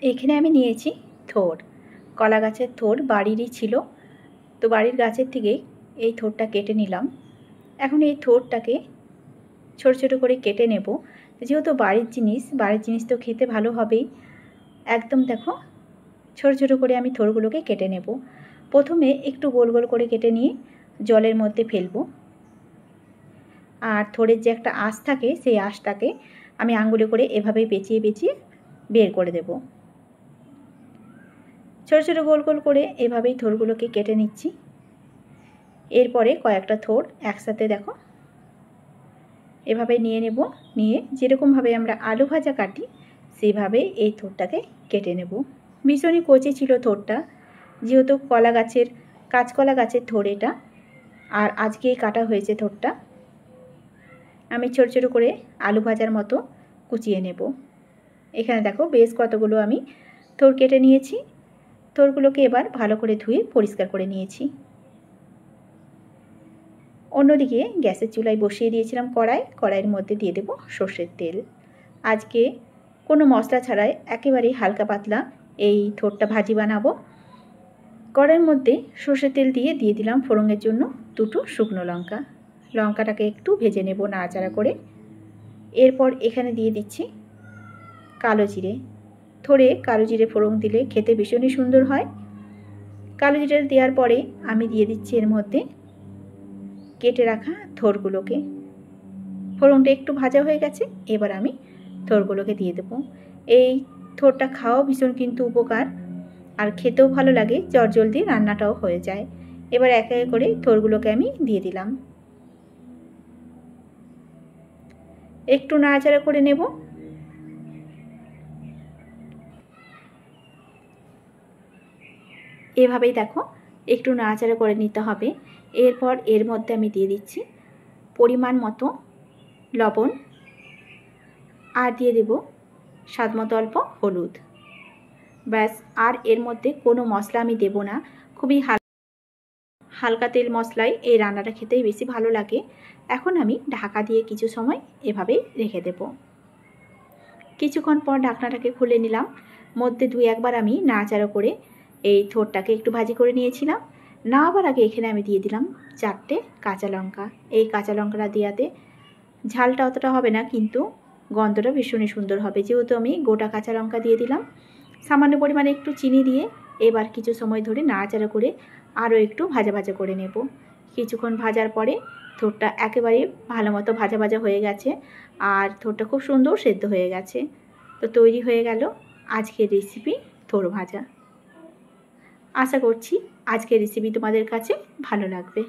এখানে আমি নিয়েছি থোর, কলা গাছের থোর বাড়িরই ছিল, তো বাড়ির গাছের থেকে এই থোরটা কেটে নিলাম। এখন এই থোরটাকে ছোট ছোট করে কেটে নেব। যেহেতু বাড়ির জিনিস তো খেতে ভালো হবেই। একদম দেখো ছোট ছোট করে আমি থোরগুলোকে কেটে নেব। প্রথমে একটু গোল গোল করে কেটে নিয়ে জলের মধ্যে ফেলবো। আর থোরের যে একটা আঁশ থাকে সেই আঁশটাকে আমি আঙ্গুলে করে এভাবেই পেঁচিয়ে পেঁচিয়ে বের করে দেব। ছোট ছোট গোল গোল করে এভাবেই থোরগুলোকে কেটে নিচ্ছি। এরপরে কয়েকটা থোর একসাথে দেখো এভাবে নিয়ে নেব। নিয়ে যেরকমভাবে আমরা আলু ভাজা কাটি সেইভাবে এই থোরটাকে কেটে নেব। ভীষণই কচি ছিল থোরটা, যেহেতু কাঁচকলা গাছের থোর এটা, আর আজকেই কাটা হয়েছে থোরটা। আমি ছোট ছোট করে আলু ভাজার মতো কুচিয়ে নেব। এখানে দেখো বেশ কতগুলো আমি থোর কেটে নিয়েছি। থোরগুলোকে এবার ভালো করে ধুয়ে পরিষ্কার করে নিয়েছি। অন্যদিকে গ্যাসের চুলায় বসিয়ে দিয়েছিলাম কড়াইয়ের মধ্যে দিয়ে দেব সর্ষের তেল। আজকে কোনো মশলা ছাড়াই একেবারেই হালকা পাতলা এই থোরটা ভাজি বানাবো। কড়াইয়ের মধ্যে সর্ষের তেল দিয়ে দিলাম ফোড়নের জন্য দুটো শুকনো লঙ্কা। লঙ্কাটাকে একটু ভেজে নেব নাড়াচাড়া করে। এরপর এখানে দিয়ে দিচ্ছি কালো জিরে। থোরে কালো জিরে ফোড়ন দিলে খেতে ভীষণই সুন্দর হয়। কালো জিরে দেওয়ার পরে আমি দিয়ে দিচ্ছি এর মধ্যে কেটে রাখা থোরগুলোকে। ফোড়নটা একটু ভাজা হয়ে গেছে, এবার আমি থোরগুলোকে দিয়ে দেবো। এই থোরটা খাওয়াও ভীষণ কিন্তু উপকার, আর খেতেও ভালো লাগে, জলদি রান্নাটাও হয়ে যায়। এবার একে একে করে থোরগুলোকে আমি দিয়ে দিলাম। একটু নাড়াচাড়া করে নেব। এভাবেই দেখো একটু নাড়াচাড়া করে নিতে হবে। এরপর এর মধ্যে আমি দিয়ে দিচ্ছি পরিমাণ মতো লবণ, আর দিয়ে দেব স্বাদ মতো অল্প হলুদ। ব্যাস, আর এর মধ্যে কোনো মশলা আমি দেব না। খুবই হালকা তেল মশলায় এই রান্নাটা খেতেই বেশি ভালো লাগে। এখন আমি ঢাকা দিয়ে কিছু সময় এভাবেই রেখে দেব। কিছুক্ষণ পর ঢাকনাটাকে খুলে নিলাম। মধ্যে দুই একবার আমি নাড়াচাড়া করে এই থোরটাকে একটু ভাজি করে নিয়েছিলাম। নামাবার আগে এখানে আমি দিয়ে দিলাম 4টে কাঁচা লঙ্কা। এই কাঁচা লঙ্কাটা দেওয়াতে ঝালটা অতটা হবে না, কিন্তু গন্ধটা ভীষণই সুন্দর হবে। যেহেতু আমি গোটা কাঁচা লঙ্কা দিয়ে দিলাম। সামান্য পরিমাণে একটু চিনি দিয়ে এবার কিছু সময় ধরে নাড়াচাড়া করে আরও একটু ভাজা ভাজা করে নেব। কিছুক্ষণ ভাজার পরে থোরটা একেবারে ভালো মতো ভাজা ভাজা হয়ে গেছে, আর থোরটা খুব সুন্দর সেদ্ধ হয়ে গেছে। তো তৈরি হয়ে গেল আজকের রেসিপি থোর ভাজা। আশা করছি আজকের রেসিপি তোমাদের কাছে ভালো লাগবে।